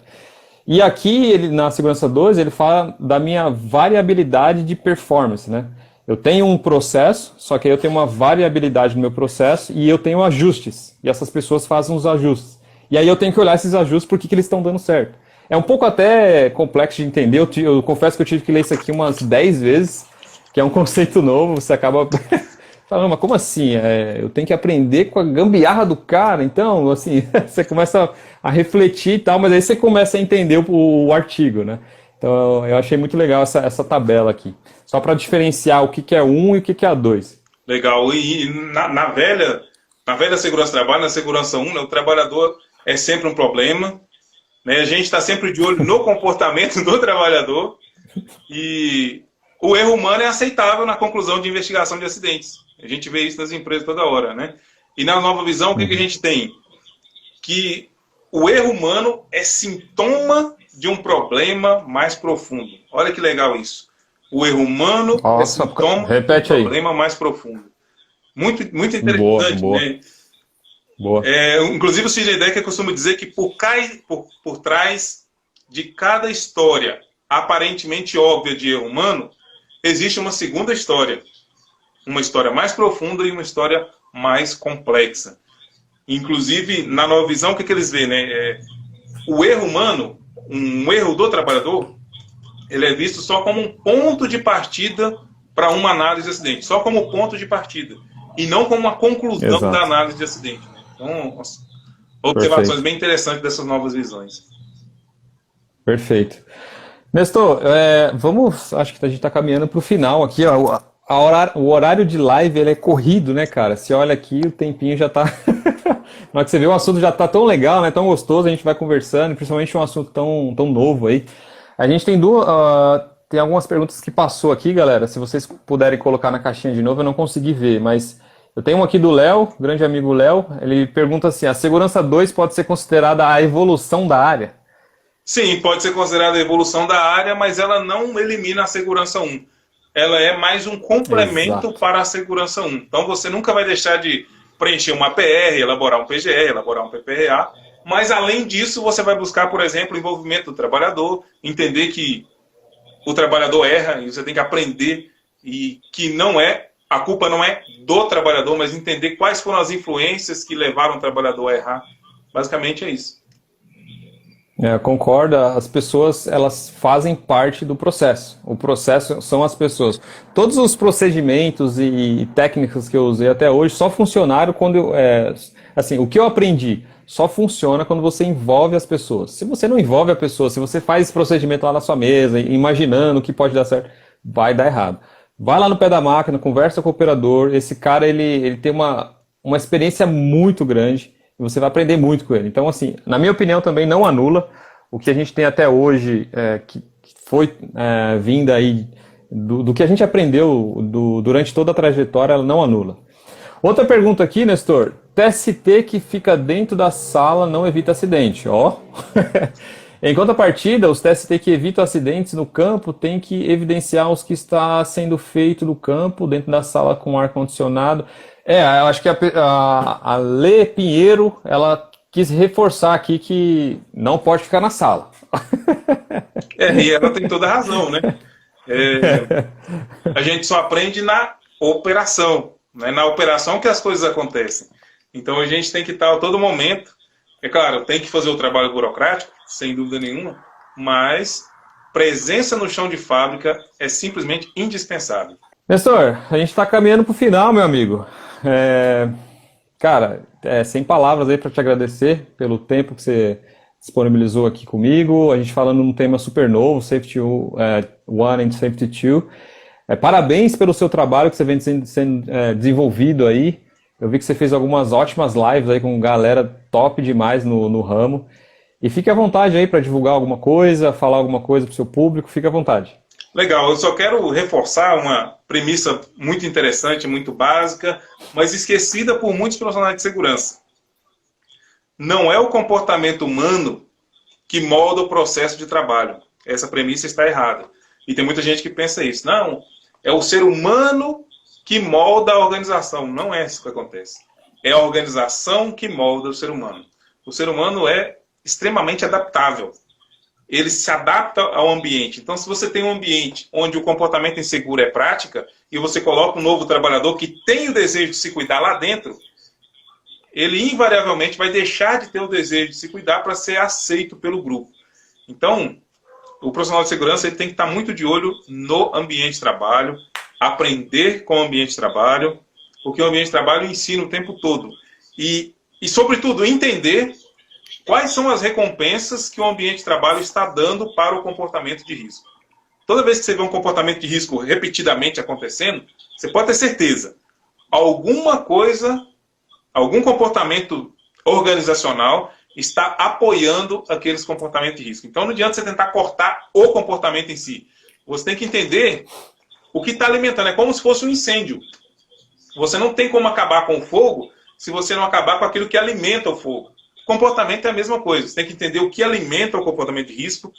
E aqui, ele, na segurança 2, ele fala da minha variabilidade de performance, né? Eu tenho um processo, só que aí eu tenho uma variabilidade no meu processo e eu tenho ajustes. E essas pessoas fazem os ajustes. E aí eu tenho que olhar esses ajustes por que eles estão dando certo. É um pouco até complexo de entender. Eu confesso que eu tive que ler isso aqui umas 10 vezes, que é um conceito novo, você acaba falando, mas como assim? Eu tenho que aprender com a gambiarra do cara, então, assim, você começa a refletir e tal, mas aí você começa a entender o artigo, né? Então, eu achei muito legal essa tabela aqui. Só para diferenciar o que é um e o que é a 2. Legal. E na velha segurança do trabalho, na segurança 1, né, o trabalhador é sempre um problema. Né? A gente está sempre de olho no comportamento do trabalhador e o erro humano é aceitável na conclusão de investigação de acidentes. A gente vê isso nas empresas toda hora, né? E na nova visão, o que a gente tem? Que o erro humano é sintoma de um problema mais profundo. Olha que legal isso. O erro humano é sintoma de um problema mais profundo. Muito, muito interessante, boa, né? Boa. Inclusive o Sidney Dekker costuma dizer que por trás de cada história aparentemente óbvia de erro humano, existe uma segunda história. Uma história mais profunda e uma história mais complexa. Inclusive, na nova visão, o que eles veem? Né? O erro humano, um erro do trabalhador, ele é visto só como um ponto de partida para uma análise de acidente. Só como ponto de partida. E não como uma conclusão Exato. da análise de acidente. Né? Então, observações Perfeito. Bem interessantes dessas novas visões. Perfeito. Nestor, acho que a gente está caminhando para o final aqui, ó. O horário de live ele é corrido, né, cara? Você olha aqui, o tempinho já tá... Na hora que você vê, o assunto já tá tão legal, né? Tão gostoso, a gente vai conversando, principalmente um assunto tão novo aí. A gente tem tem algumas perguntas que passou aqui, galera. Se vocês puderem colocar na caixinha de novo, eu não consegui ver, mas eu tenho um aqui do Léo, grande amigo Léo. Ele pergunta assim, a segurança 2 pode ser considerada a evolução da área? Sim, pode ser considerada a evolução da área, mas ela não elimina a segurança 1. Ela é mais um complemento Exato. para a segurança 1. Então você nunca vai deixar de preencher uma PR, elaborar um PGE, elaborar um PPRA, mas além disso você vai buscar, por exemplo, o envolvimento do trabalhador, entender que o trabalhador erra e você tem que aprender e que a culpa não é do trabalhador, mas entender quais foram as influências que levaram o trabalhador a errar. Basicamente é isso. Concordo, as pessoas elas fazem parte do processo. O processo são as pessoas. Todos os procedimentos e técnicas que eu usei até hoje só funcionaram quando assim, o que eu aprendi só funciona quando você envolve as pessoas. Se você não envolve a pessoa, se você faz esse procedimento lá na sua mesa, imaginando que pode dar certo, vai dar errado. Vai lá no pé da máquina, conversa com o operador. Esse cara ele tem uma experiência muito grande. Você vai aprender muito com ele. Então, assim, na minha opinião também não anula o que a gente tem até hoje, que foi vinda aí do que a gente aprendeu durante toda a trajetória, ela não anula. Outra pergunta aqui, Nestor. TST que fica dentro da sala não evita acidente. Ó. Em contrapartida, os TST que evitam acidentes no campo têm que evidenciar os que está sendo feito no campo, dentro da sala com ar-condicionado. Eu acho que a Lê Pinheiro, ela quis reforçar aqui que não pode ficar na sala. E ela tem toda a razão, né? A gente só aprende na operação, né? Na operação que as coisas acontecem. Então a gente tem que estar a todo momento É claro, tem que fazer o trabalho burocrático, sem dúvida nenhuma, mas presença no chão de fábrica é simplesmente indispensável. Nestor, a gente está caminhando para o final, meu amigo. Cara, sem palavras aí para te agradecer pelo tempo que você disponibilizou aqui comigo. A gente falando num tema super novo, Safety 1 e Safety 2. Parabéns pelo seu trabalho que você vem sendo desenvolvido aí. Eu vi que você fez algumas ótimas lives aí com galera top demais no ramo. E fique à vontade aí para divulgar alguma coisa, falar alguma coisa para o seu público, fique à vontade. Legal, eu só quero reforçar uma premissa muito interessante, muito básica, mas esquecida por muitos profissionais de segurança. Não é o comportamento humano que molda o processo de trabalho. Essa premissa está errada. E tem muita gente que pensa isso. Não, é o ser humano que molda a organização. Não é isso que acontece. É a organização que molda o ser humano. O ser humano é extremamente adaptável. Ele se adapta ao ambiente. Então, se você tem um ambiente onde o comportamento inseguro é prática, e você coloca um novo trabalhador que tem o desejo de se cuidar lá dentro, ele invariavelmente vai deixar de ter o desejo de se cuidar para ser aceito pelo grupo. Então, o profissional de segurança ele tem que estar muito de olho no ambiente de trabalho, aprender com o ambiente de trabalho, porque o ambiente de trabalho ensina o tempo todo. E sobretudo, entender quais são as recompensas que o ambiente de trabalho está dando para o comportamento de risco. Toda vez que você vê um comportamento de risco repetidamente acontecendo, você pode ter certeza, alguma coisa, algum comportamento organizacional está apoiando aqueles comportamentos de risco. Então não adianta você tentar cortar o comportamento em si. Você tem que entender o que está alimentando. É como se fosse um incêndio. Você não tem como acabar com o fogo se você não acabar com aquilo que alimenta o fogo. Comportamento é a mesma coisa. Você tem que entender o que alimenta o comportamento de risco,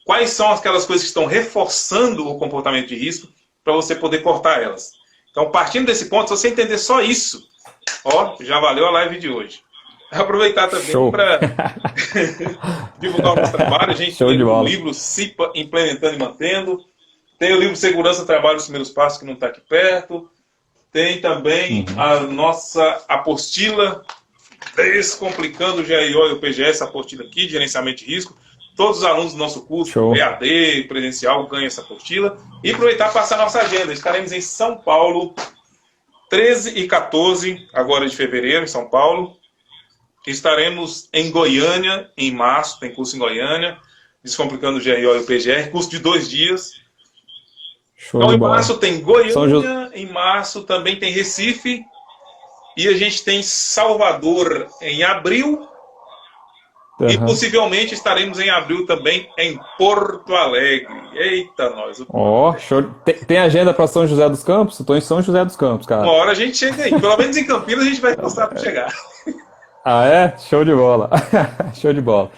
quais são aquelas coisas que estão reforçando o comportamento de risco, para você poder cortar elas. Então, partindo desse ponto, se você entender só isso, já valeu a live de hoje. Aproveitar também para divulgar o nosso trabalho. A gente tem o livro CIPA, Implementando e Mantendo. Tem o livro Segurança do Trabalho, os Primeiros Passos, que não está aqui perto. Tem também a nossa apostila Descomplicando o GRO e o PGS, a apostila aqui, de gerenciamento de risco. Todos os alunos do nosso curso, EAD, presencial, ganham essa apostila. E aproveitar e passar a nossa agenda. Estaremos em São Paulo, 13 e 14, agora de fevereiro, em São Paulo. Estaremos em Goiânia, em março, tem curso em Goiânia, Descomplicando o GRO e o PGR, curso de 2 dias. Então, em março tem Goiânia, em março também tem Recife, e a gente tem Salvador em abril, e possivelmente estaremos em abril também em Porto Alegre. Eita, nós. Show. Tem agenda para São José dos Campos? Estou em São José dos Campos, cara. Uma hora a gente chega aí. Pelo menos em Campinas a gente vai gostar para chegar. Ah, é? Show de bola. Show de bola.